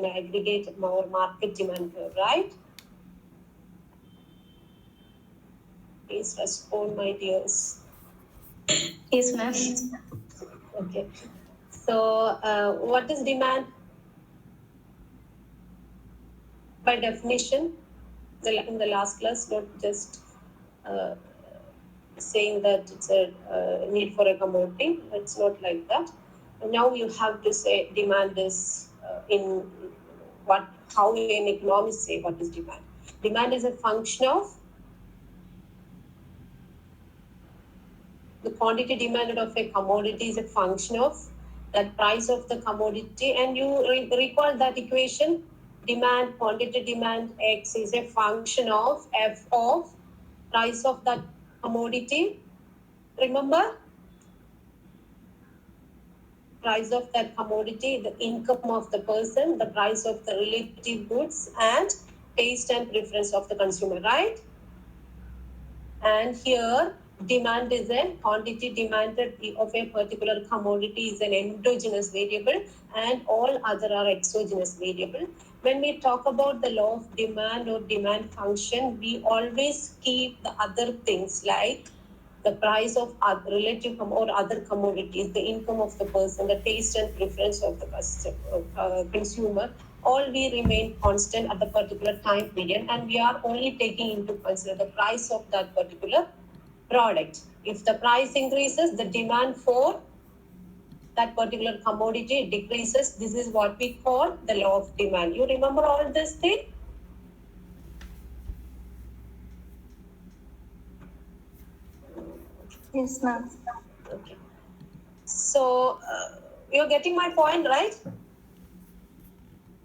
aggregate more market demand curve, right? Please respond, my dears. Yes, ma'am. Okay. So, what is demand? By definition, in the last class, not just uh, saying that it's a need for a commodity. It's not like that. And now you have to say demand is in what, how an economist say what is demand. Demand is a function of the quantity demanded of a commodity is a function of that price of the commodity. And you recall that equation, demand, quantity demand X is a function of F of price of that commodity. Remember? Price of that commodity, the income of the person, the price of the relative goods, and taste and preference of the consumer, right? And here, demand is a quantity demanded of a particular commodity is an endogenous variable, and all other are exogenous variable. When we talk about the law of demand or demand function, we always keep the other things like the price of other relative or other commodities, the income of the person, the taste and preference of the consumer, all we remain constant at the particular time period, and we are only taking into consider the price of that particular product. If the price increases, the demand for that particular commodity decreases. This is what we call the law of demand. You remember all this thing? Yes, ma'am. Okay. So, you're getting my point, right?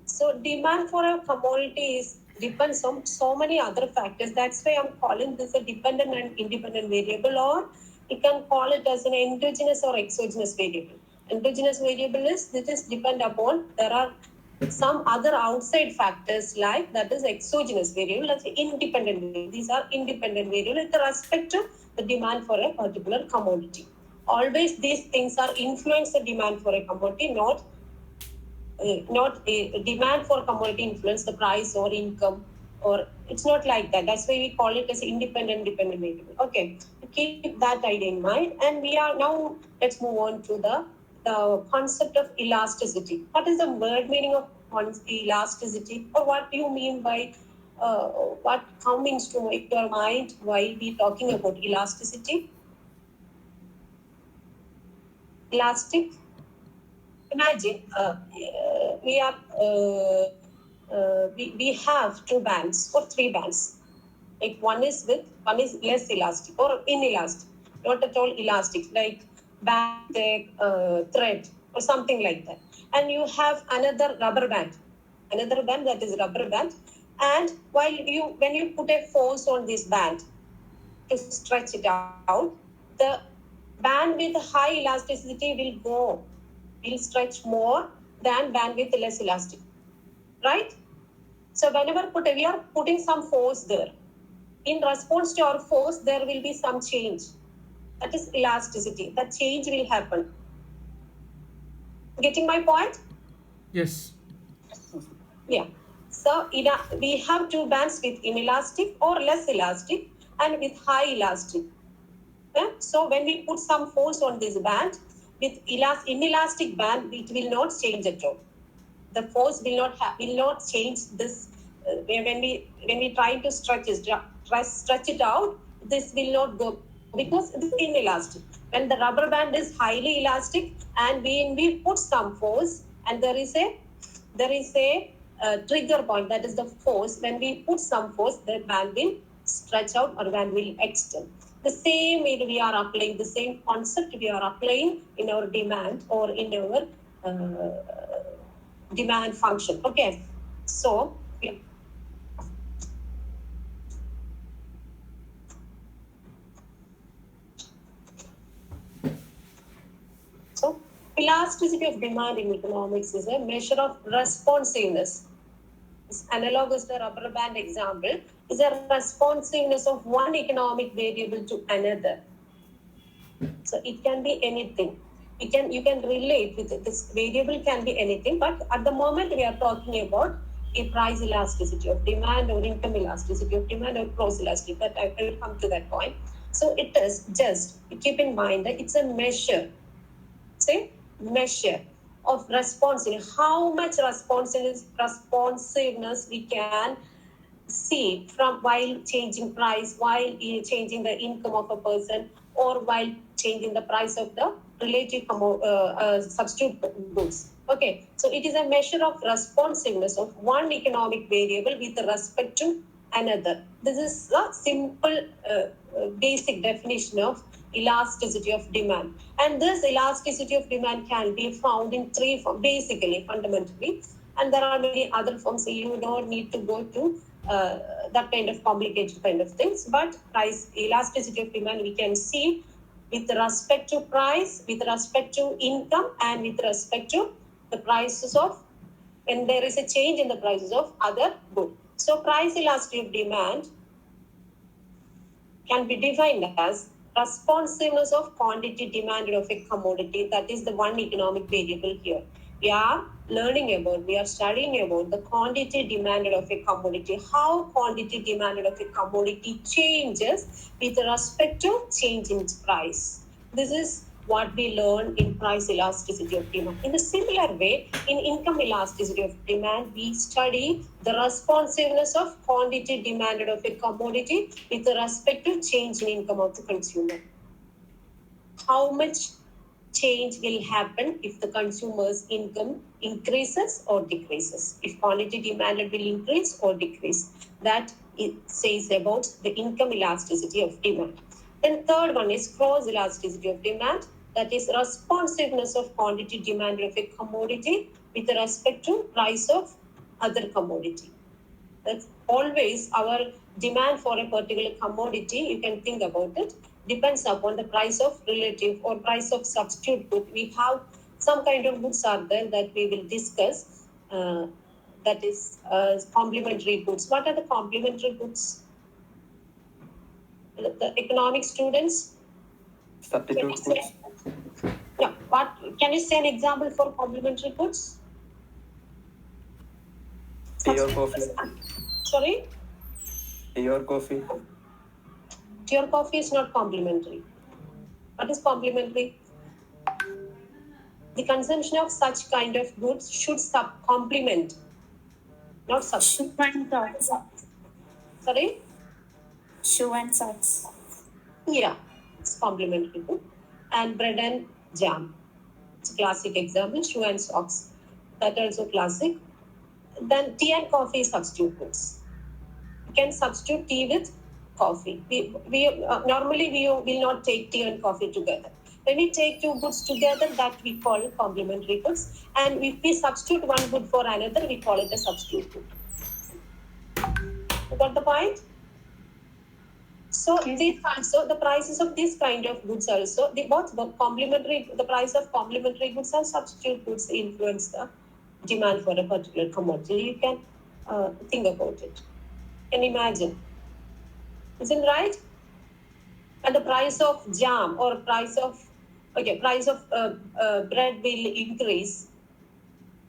So demand for a commodity depends on so many other factors. That's why I'm calling this a dependent and independent variable, or you can call it as an endogenous or exogenous variable. Endogenous variable is this is depend upon there are some other outside factors like that is exogenous variable, that's independent variable. These are independent variable with respect to the demand for a particular commodity. Always these things are influence the demand for a commodity, not a demand for commodity influence the price or income, or it's not like that. That's why we call it as independent dependent variable. Okay, keep that idea in mind. And we are now, let's move on to the concept of elasticity. What is the word meaning of elasticity, or what do you mean by what comes to your mind while we talking about elasticity? Elastic, imagine we are we have two bands or three bands. Like one is less elastic or inelastic, not at all elastic, like band thread or something like that. And you have another another band that is rubber band. And when you put a force on this band to stretch it out, the band with high elasticity will stretch more than band with less elastic, right? So whenever we are putting some force there, in response to our force, there will be some change. That is elasticity. That change will happen. Getting my point? Yes. Yeah. So we have two bands with inelastic or less elastic and with high elastic. Yeah? So when we put some force on this band, with inelastic band, it will not change at all. The force will not change this. When we try to stretch it out, this will not go because it is inelastic. When the rubber band is highly elastic, and when we put some force, and there is a trigger point, that is the force. When we put some force, the band will stretch out or band will extend. The same way we are applying, the same concept we are applying in our demand or in our demand function. Okay, so so elasticity of demand in economics is a measure of responsiveness. It's analogous to the rubber band example, is a responsiveness of one economic variable to another. So it can be anything. you can relate with it. This variable can be anything, but at the moment we are talking about a price elasticity of demand or income elasticity of demand or cross elasticity. But I will come to that point. So it is just keep in mind that it's a measure, say measure of responsiveness, how much responsiveness we can see from while changing price, while changing the income of a person, or while changing the price of the relative substitute goods. Okay, so it is a measure of responsiveness of one economic variable with respect to another. This is a simple basic definition of elasticity of demand. And this elasticity of demand can be found in three forms, basically, fundamentally. And there are many other forms, so you don't need to go to that kind of complicated kind of things. But price elasticity of demand we can see with respect to price, with respect to income, and with respect to the prices of when there is a change in the prices of other goods. So price elasticity of demand can be defined as responsiveness of quantity demanded of a commodity. That is the one economic variable here. We are we are studying about the quantity demanded of a commodity, how quantity demanded of a commodity changes with respect to change in its price. This is what we learn in price elasticity of demand. In a similar way, in income elasticity of demand, we study the responsiveness of quantity demanded of a commodity with respect to change in income of the consumer. How much change will happen if the consumer's income increases or decreases, if quantity demanded will increase or decrease. That it says about the income elasticity of demand. Then third one is cross elasticity of demand, that is responsiveness of quantity demanded of a commodity with respect to price of other commodity. That's always our demand for a particular commodity, you can think about it, depends upon the price of relative or price of substitute good. We have some kind of goods are there that we will discuss. That is complementary goods. What are the complementary goods? The economic students? Substitute goods. Yeah. What can you say an example for complementary goods? Tea or coffee? Sorry? Tea or coffee? Tea or coffee is not complementary. What is complementary? The consumption of such kind of goods should complement, not substitute. Shoe and socks. Sorry? Shoe and socks. Yeah, it's complementary good. And bread and jam. It's a classic example. Shoe and socks. That also classic. Then tea and coffee is substitute goods. You can substitute tea with coffee. Normally we will not take tea and coffee together. When we take two goods together, that we call complementary goods. And if we substitute one good for another, we call it a substitute good. You got the point? So these also the prices of this kind of goods also the price of complementary goods and substitute goods influence the demand for a particular commodity. You can think about it. Can imagine. Isn't right? And the price of jam or price of bread will increase.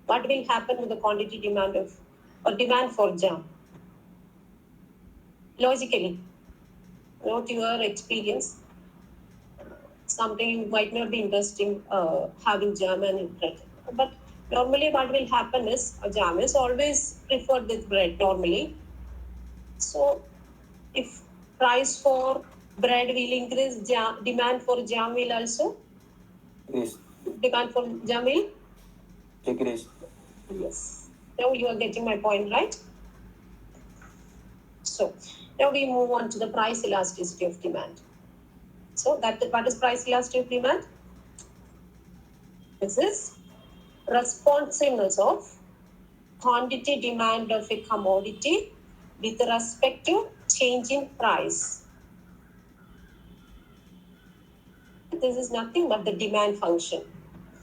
What will happen with the quantity demand of or demand for jam? Logically, not your experience. Something you might not be interested having jam and bread. But normally what will happen is jam is always preferred with bread normally. So if price for bread will increase, demand for jam will also Decrease. demand for jam will Decrease. yes. Now you are getting my point, right? So now we move on to the price elasticity of demand. So what is price elasticity of demand? This is responsiveness of quantity demand of a commodity with respect to change in price. This is nothing but the demand function.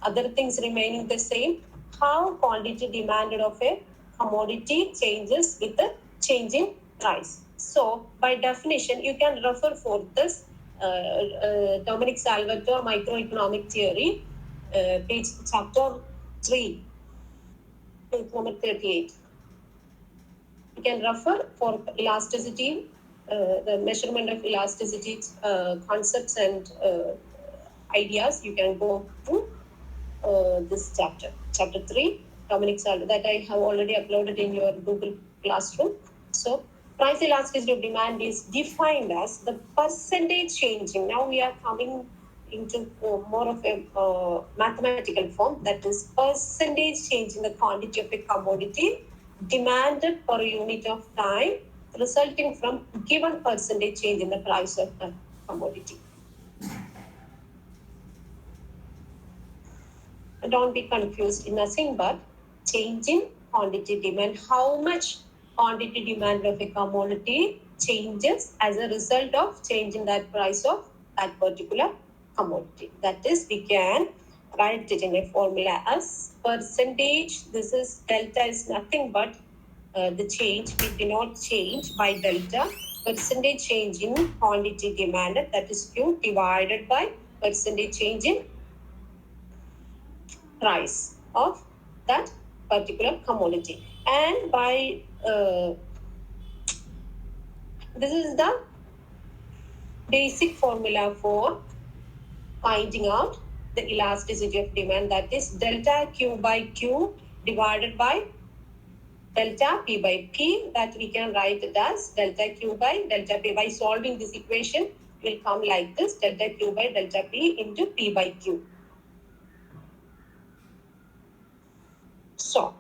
Other things remaining the same. How quantity demanded of a commodity changes with the change in price. So by definition, you can refer for this Dominic Salvatore microeconomic theory. page chapter 3, page number 38. You can refer for elasticity, the measurement of elasticity concepts and ideas. You can go to this chapter 3, Dominic Saldo, that I have already uploaded in your Google Classroom. So, price elasticity of demand is defined as the percentage changing. Now we are coming into more of a mathematical form, that is percentage change in the quantity of a commodity demanded per unit of time resulting from given percentage change in the price of the commodity. Don't be confused, nothing but change in quantity demand. How much quantity demand of a commodity changes as a result of change in that price of that particular commodity. That is, we can write it in a formula as percentage. This is delta is nothing but the change. We denote change by delta. Percentage change in quantity demanded, that is Q, divided by percentage change in price of that particular commodity. And by this is the basic formula for finding out the elasticity of demand, that is delta Q by Q divided by delta P by P, that we can write it as delta Q by delta P. By solving this equation, will come like this: delta Q by delta P into P by Q. So,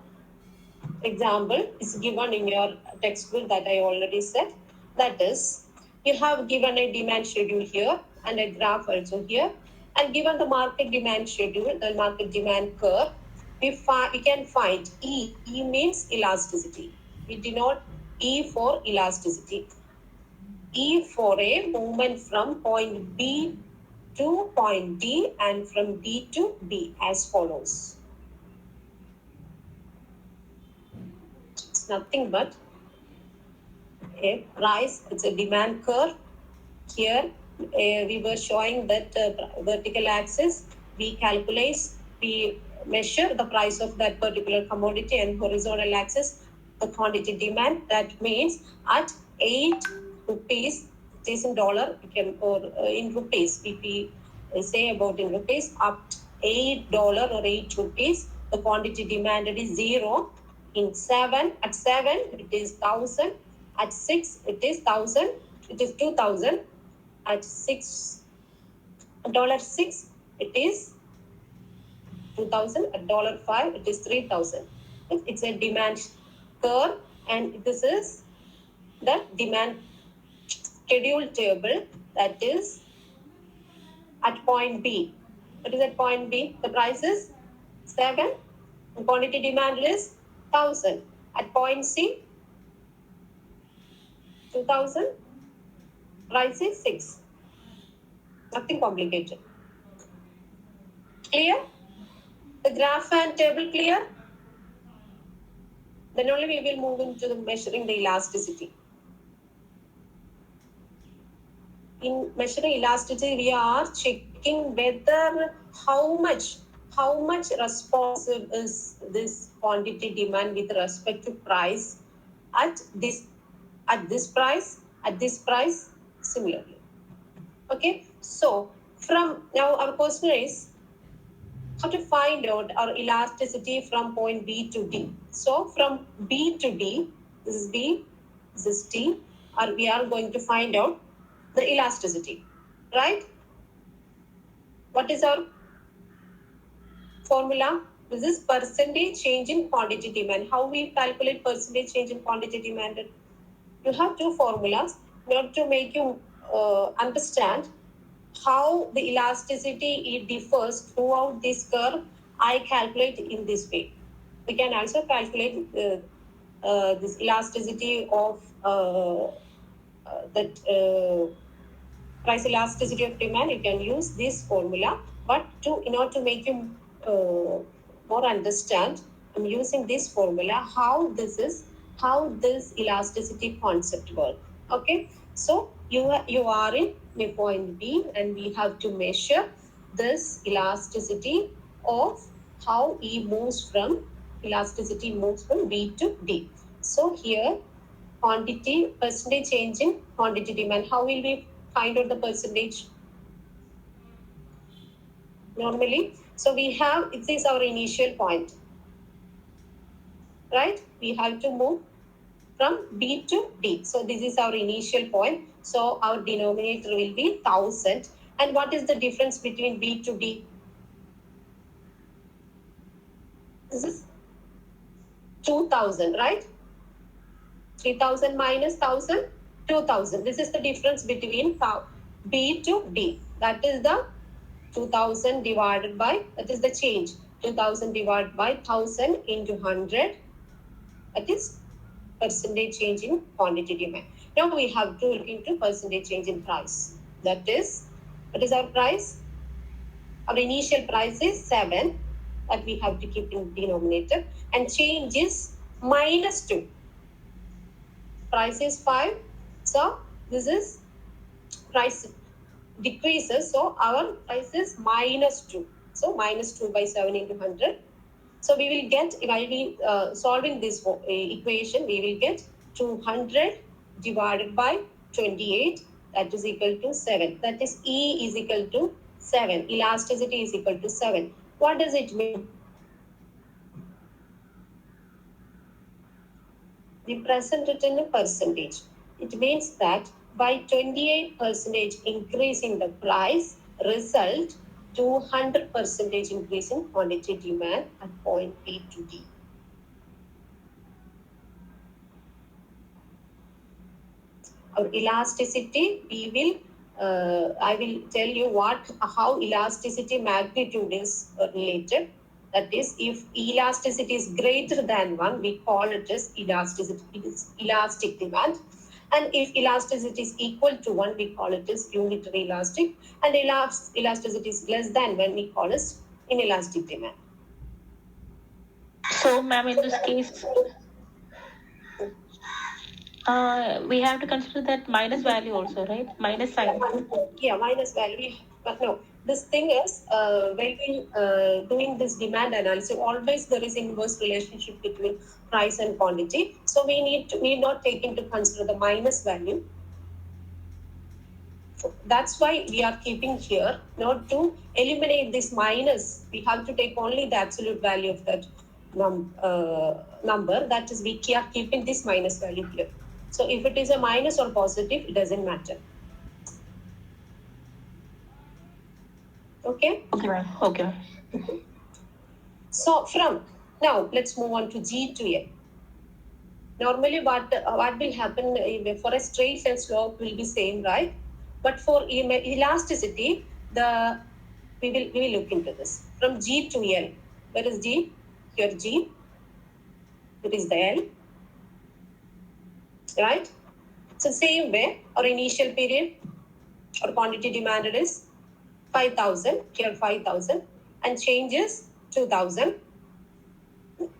example is given in your textbook that I already said. That is, you have given a demand schedule here and a graph also here, and given the market demand schedule, the market demand curve, we can find E. E means elasticity. We denote E for elasticity. E for a movement from point B to point D and from D to B as follows. It's nothing but a price, it's a demand curve. Here we were showing that vertical axis, we calculate, we measure the price of that particular commodity, and horizontal axis, the quantity demand. That means at 8 rupees, it is in dollar, we can, or in rupees, if we say about in rupees, up $8 or 8 rupees, the quantity demanded is 0. In 7, at 7, it is 1,000. At 6, it is 1,000. It is 2,000. At $6, it is 2,000. At $5, it is 3,000. It's a demand curve, and this is the demand schedule table, that is at point B. What is at point B? The price is 7. The quantity demand is 1,000. At point C, 2,000. Price is 6. Nothing complicated. Clear? The graph and table clear? Then only we will move into the measuring the elasticity. In measuring elasticity, we are checking whether how much responsive is this quantity demand with respect to price at this price, similarly. Okay, so from now our question is how to find out our elasticity from point B to D. So from B to D, this is B, this is T, or we are going to find out the elasticity, right? What is our formula? This is percentage change in quantity demand. How we calculate percentage change in quantity demanded? You have two formulas in order to make you understand how the elasticity it differs throughout this curve. I calculate in this way. We can also calculate this elasticity of price elasticity of demand. You can use this formula, but in order to make you more understand, I'm using this formula, how this elasticity concept works. Okay, so you are in a point B, and we have to measure this elasticity of how E moves from, elasticity moves from B to D. So here, quantity, percentage change in quantity demand. How will we find out the percentage? Normally, so we have, it is our initial point, right? We have to move from B to D. So this is our initial point. So our denominator will be 1000. And what is the difference between B to D? This is 2000, right? 3000 minus 1000, 2000. This is the difference between B to D. That is the 2000 divided by, that is the change. 2000 divided by 1000 into 100. That is percentage change in quantity demand. Now we have to look into percentage change in price. That is, what is our price? Our initial price is 7, that we have to keep in denominator, and change is minus 2. Price is 5, so this is price decreases, so our price is minus 2. So minus 2 by 7 into 100. So we will get, while we solving this equation, we will get 200 divided by 28, that is equal to 7. That is E is equal to 7. Elasticity is equal to 7. What does it mean? We present it in a percentage. It means that by 28% increase in the price, result 200% increase in quantity demand at point B to D. Our elasticity, I will tell you how elasticity magnitude is related. That is, if elasticity is greater than 1, we call it as elasticity, it is elastic demand. And if elasticity is equal to 1, we call it as unitary elastic. And elasticity is less than 1, we call it inelastic demand. So, ma'am, in this case, we have to consider that minus value also, right? Minus sign. Yeah, minus value. But no, this thing is, when we doing this demand analysis, always there is inverse relationship between price and quantity. So we need not take into consider the minus value. That's why we are keeping here, not to eliminate this minus. We have to take only the absolute value of that number. That is, we are keeping this minus value here. So if it is a minus or positive, it doesn't matter. Okay? Okay, ma'am. Okay. So from now, let's move on to G to L. Normally, what will happen for a straight line slope will be same, right? But for elasticity, we will look into this from G to L. Where is G? Here G. It is the L, right? So same way, our initial period or quantity demanded is 5,000. Here 5,000, and changes 2,000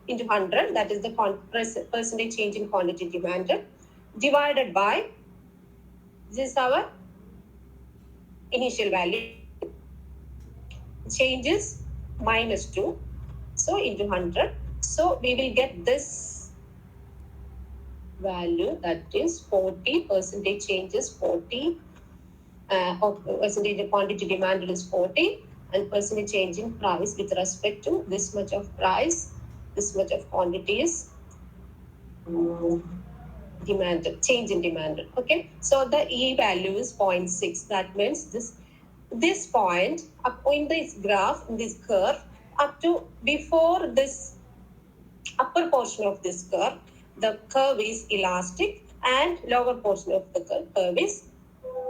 into 100. That is the percentage change in quantity demanded, divided by, this is our initial value, changes minus 2, so into 100. So we will get this value, that is 40%, changes 40, percentage of quantity demanded is 40, and percentage change in price with respect to this much of price, this much of quantity is demanded, change in demanded. Okay, so the E value is 0.6. That means this point up in this graph, in this curve, up to before this upper portion of this curve, the curve is elastic, and lower portion of the curve is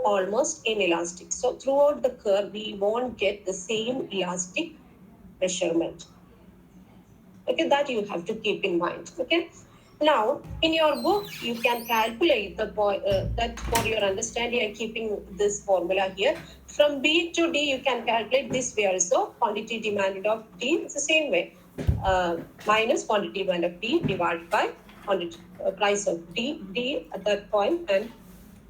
almost inelastic. So throughout the curve, we won't get the same elastic measurement. Okay, that you have to keep in mind. Okay. Now, in your book, you can calculate that for your understanding. I'm keeping this formula here. From B to D, you can calculate this way also. Quantity demanded of D, it's the same way. Minus quantity demand of D divided by quantity, price of D at that point, and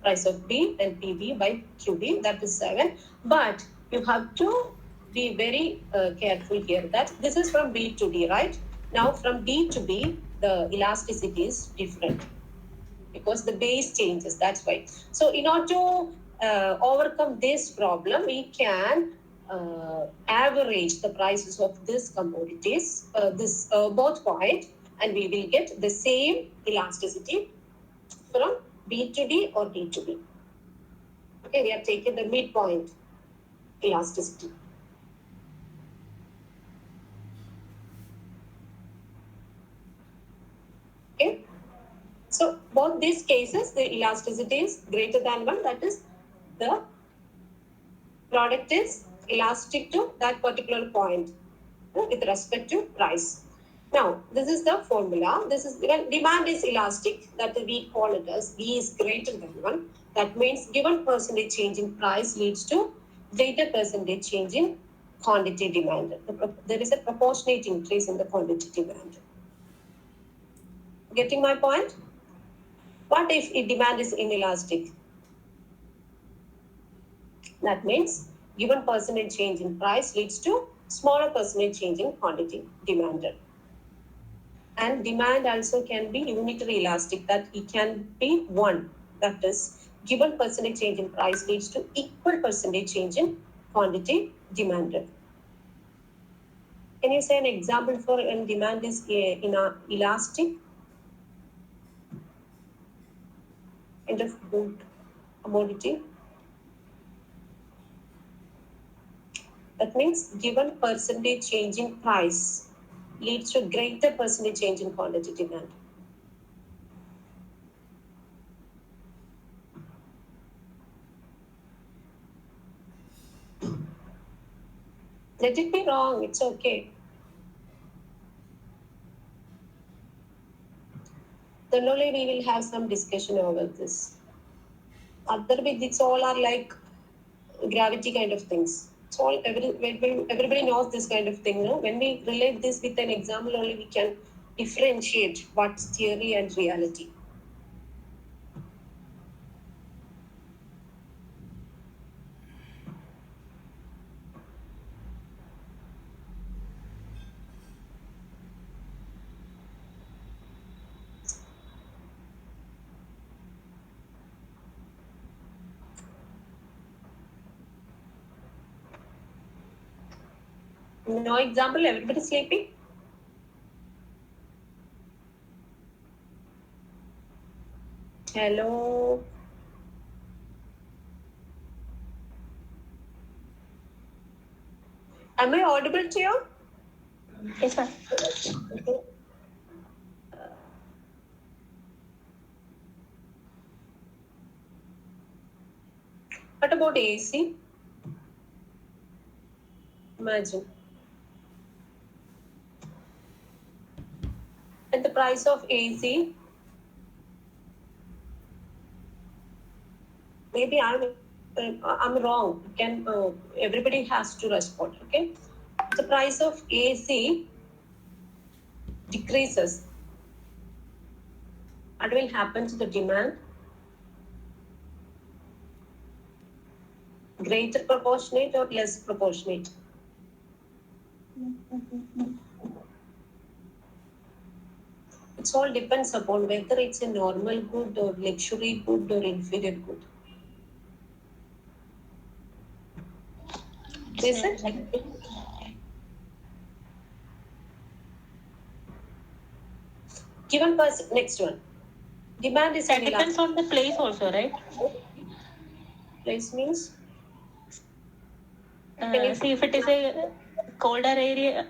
price of B and PB by QB, that is 7. But you have to be very careful here that this is from B to D, right? Now from D to B, the elasticity is different because the base changes. That's why. So in order to overcome this problem, we can average the prices of these commodities, this both point, and we will get the same elasticity from B to D or D to B. Okay, we are taking the midpoint elasticity. Okay. So both these cases, the elasticity is greater than 1. That is, the product is elastic to that particular point with respect to price. Now, this is the formula. This is when demand is elastic, that we call it as V is greater than 1. That means given percentage change in price leads to greater percentage change in quantity demanded. There is a proportionate increase in the quantity demand. Getting my point? What if demand is inelastic? That means given percentage change in price leads to smaller percentage change in quantity demanded. And demand also can be unitary elastic, that it can be 1. That is, given percentage change in price leads to equal percentage change in quantity demanded. Can you say an example for when demand is elastic? Kind of good commodity. That means given percentage change in price leads to greater percentage change in quantity demand. Let it be wrong, it's okay. Then only we will have some discussion over this. Otherwise, it's all are like gravity kind of things. It's all everybody knows this kind of thing. No? When we relate this with an example, only we can differentiate what's theory and reality. No example, everybody sleeping? Hello? Am I audible to you? Yes, ma'am. Okay. What about AC? Imagine. At the price of AC, maybe I'm wrong. Can everybody has to respond? Okay, the price of AC decreases. What will happen to the demand? Greater proportionate or less proportionate? It all depends upon whether it's a normal good or luxury good or inferior good. Is it? Given person, next one. Demand is That depends on the place also, right? Place means? See, if it is a colder area.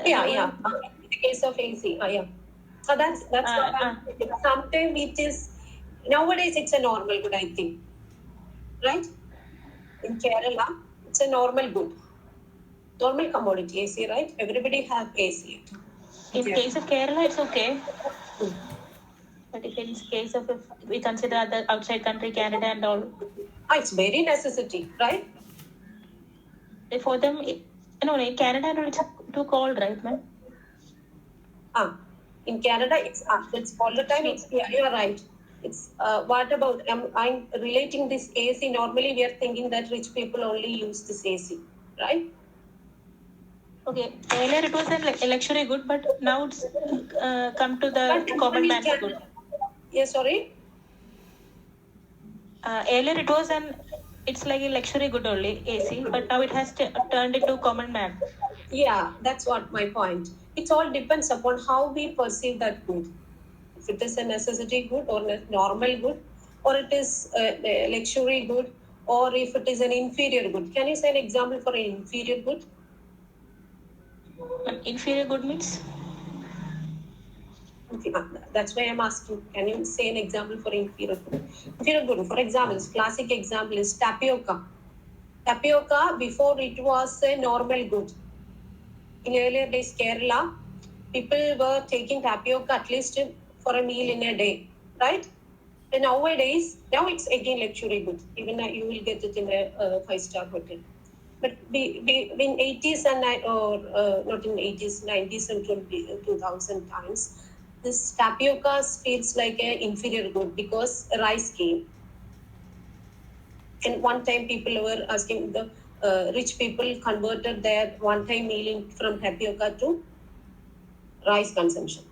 Yeah. In the case of AC, yeah. So that's what I'm thinking. Sometimes it is, nowadays it's a normal good, I think. Right? In Kerala, it's a normal good. Normal commodity, AC, right? Everybody have AC. In case of Kerala, it's okay. But if in case of if we consider the outside country, Canada and all, It's very necessity, right? for them, in Canada and all, it's too cold, right, ma'am? In Canada, it's all the time. You're right. It's what about? I'm relating this AC. Normally, we are thinking that rich people only use this AC, right? Okay, earlier it was a luxury good, but now it's come to But the common we man's can- good. Yeah, sorry. Earlier it was it's like a luxury good only, AC, but now it has turned into common man. Yeah, that's what my point. It all depends upon how we perceive that good. If it is a necessity good or a normal good, or it is a luxury good, or if it is an inferior good. Can you say an example for an inferior good? Inferior good means? Okay, that's why I'm asking. Can you say an example for inferior good? Inferior good, for example, classic example is tapioca. Tapioca, before it was a normal good. In earlier days, Kerala, people were taking tapioca at least for a meal in a day, right? And nowadays, now it's again luxury good. Even you will get it in a five-star hotel. But in 80s and not in 80s, 90s and 2000 times, this tapioca feels like an inferior good because rice came. And one time people were asking the rich people converted their one-time meal from tapioca to rice consumption.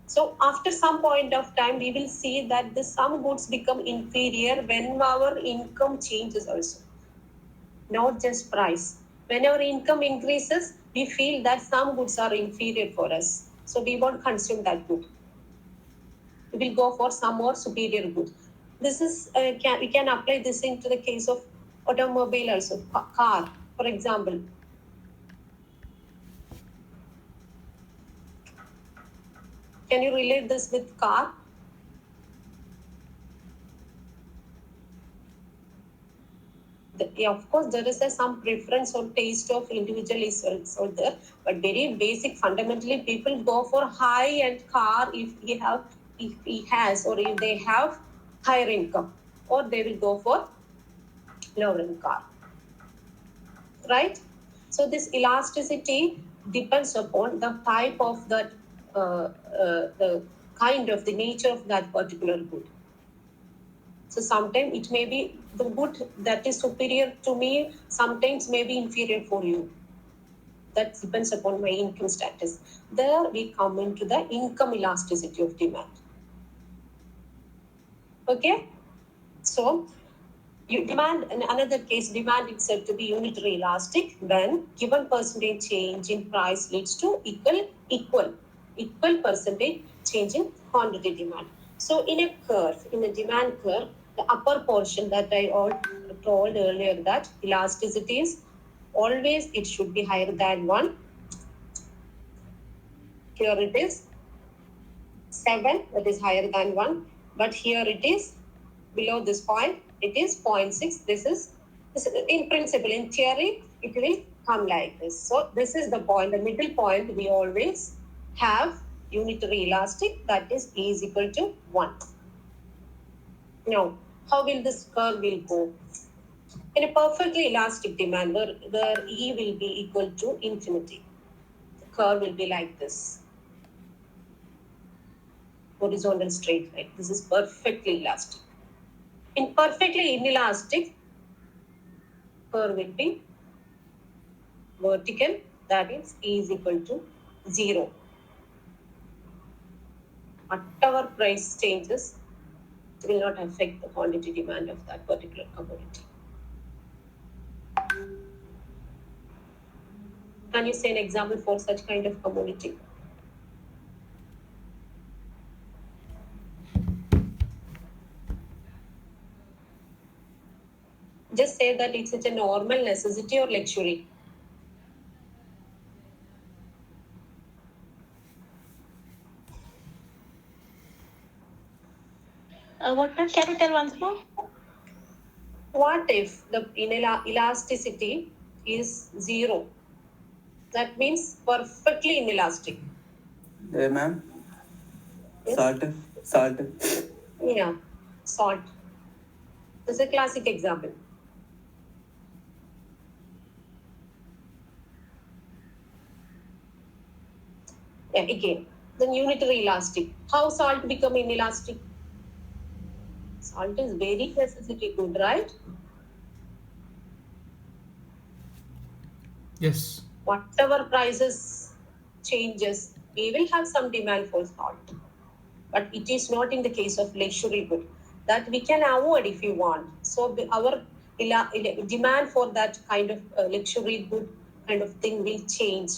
So after some point of time, we will see that some goods become inferior when our income changes also, not just price. When our income increases, we feel that some goods are inferior for us. So we won't consume that good. We will go for some more superior good. This is we can apply this into the case of automobile also, car, for example. Can you relate this with car? Yeah, of course, there is some preference or taste of individual is also there, but very basic. Fundamentally, people go for high-end car if he has, or if they have higher income, or they will go for lower-end car, right? So this elasticity depends upon the type of that, the kind of the nature of that particular good. So sometimes it may be the good that is superior to me, sometimes may be inferior for you. That depends upon my income status. There we come into the income elasticity of demand. Okay? So demand, in another case, demand itself to be unitary elastic when given percentage change in price leads to equal percentage change in quantity demand. So in a curve, in a demand curve, the upper portion that I told earlier, that elasticity is always, it should be higher than 1. Here it is 7, that is higher than 1. But here it is below this point, it is 0.6. This is in principle, in theory, it will come like this. So this is the point, the middle point. We always have unitary elastic, that is equal to 1. Now, how will this curve will go? In a perfectly elastic demand, where E will be equal to infinity, the curve will be like this. Horizontal straight line. This is perfectly elastic. In perfectly inelastic, curve will be vertical, that is equal to 0. Whatever price changes, it will not affect the quantity demand of that particular commodity. Can you say an example for such kind of commodity? Just say that it's a normal necessity or luxury. What can you tell once more? What if the elasticity is 0? That means perfectly inelastic. Ma'am, Yes? salt. Yeah, salt. This is a classic example. Yeah, again, then unitary elastic. How salt become inelastic? Salt is very necessity good, right? Yes. Whatever prices changes, we will have some demand for salt. But it is not in the case of luxury good that we can avoid if we want. So our demand for that kind of luxury good kind of thing will change.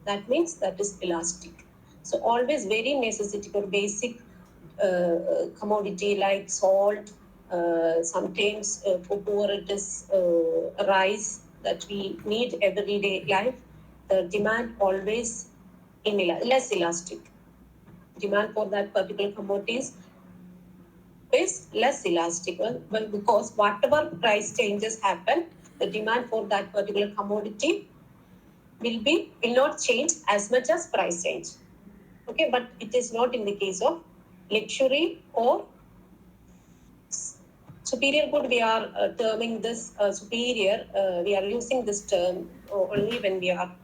That means that is elastic. So always very necessity or basic commodity like salt. Sometimes for poor it is rice that we need everyday life. The demand always less elastic. Demand for that particular commodities is less elastic, well, because whatever price changes happen, the demand for that particular commodity will not change as much as price change. Okay, but it is not in the case of luxury or superior good. We are terming this superior. We are using this term only when we are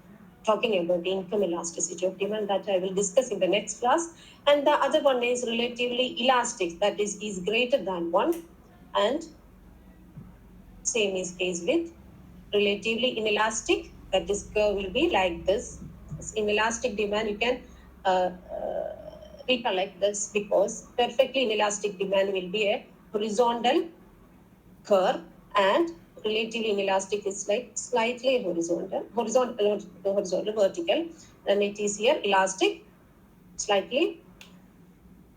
talking about the income elasticity of demand, that I will discuss in the next class. And the other one is relatively elastic, that is greater than 1, and same is case with relatively inelastic, that is curve will be like this. Inelastic demand, you can recollect this, because perfectly inelastic demand will be a horizontal curve, and relatively inelastic is like slightly horizontal, vertical, and it is here elastic, slightly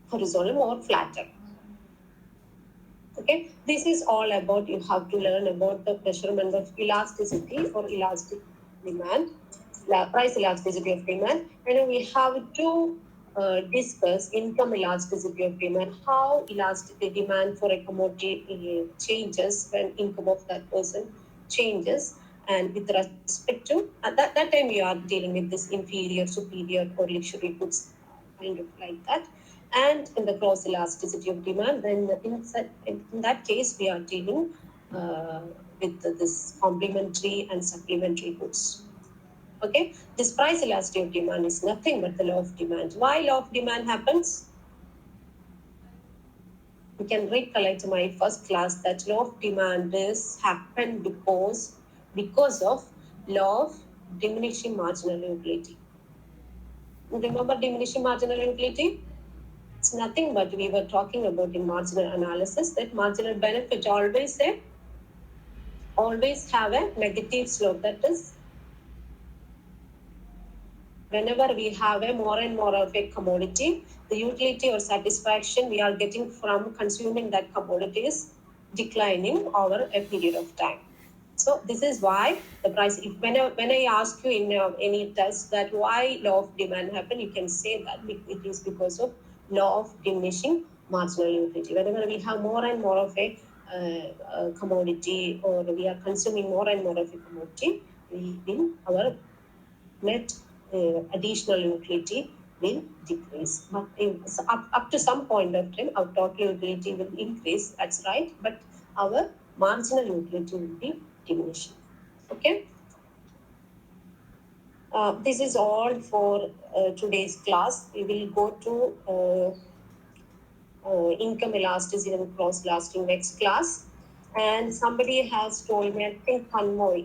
horizontal, more flatter. Okay, this is all about, you have to learn about the measurement of elasticity or elastic demand, price elasticity of demand, and we have to discuss income elasticity of demand, how elastic demand for a commodity changes when income of that person changes, and with respect to at that time we are dealing with this inferior, superior, or luxury goods, kind of like that. And in the cross elasticity of demand, then in that case we are dealing with this complementary and supplementary goods. Okay, this price elasticity of demand is nothing but the law of demand. Why law of demand happens? You can recollect my first class that law of demand is happened because of law of diminishing marginal utility. Remember diminishing marginal utility? It's nothing but we were talking about in marginal analysis that marginal benefit always have a negative slope. That is, whenever we have a more and more of a commodity, the utility or satisfaction we are getting from consuming that commodity is declining over a period of time. So this is why the price, when I ask you in any test that why law of demand happen, you can say that it is because of law of diminishing marginal utility. Whenever we have more and more of a commodity, or we are consuming more and more of a commodity, our net additional utility will decrease. But up to some point of time, our total utility will increase, that's right, but our marginal utility will be diminishing. Okay. This is all for today's class. We will go to income elasticity and cross elasticity next class. And somebody has told me, I think Kanmoy,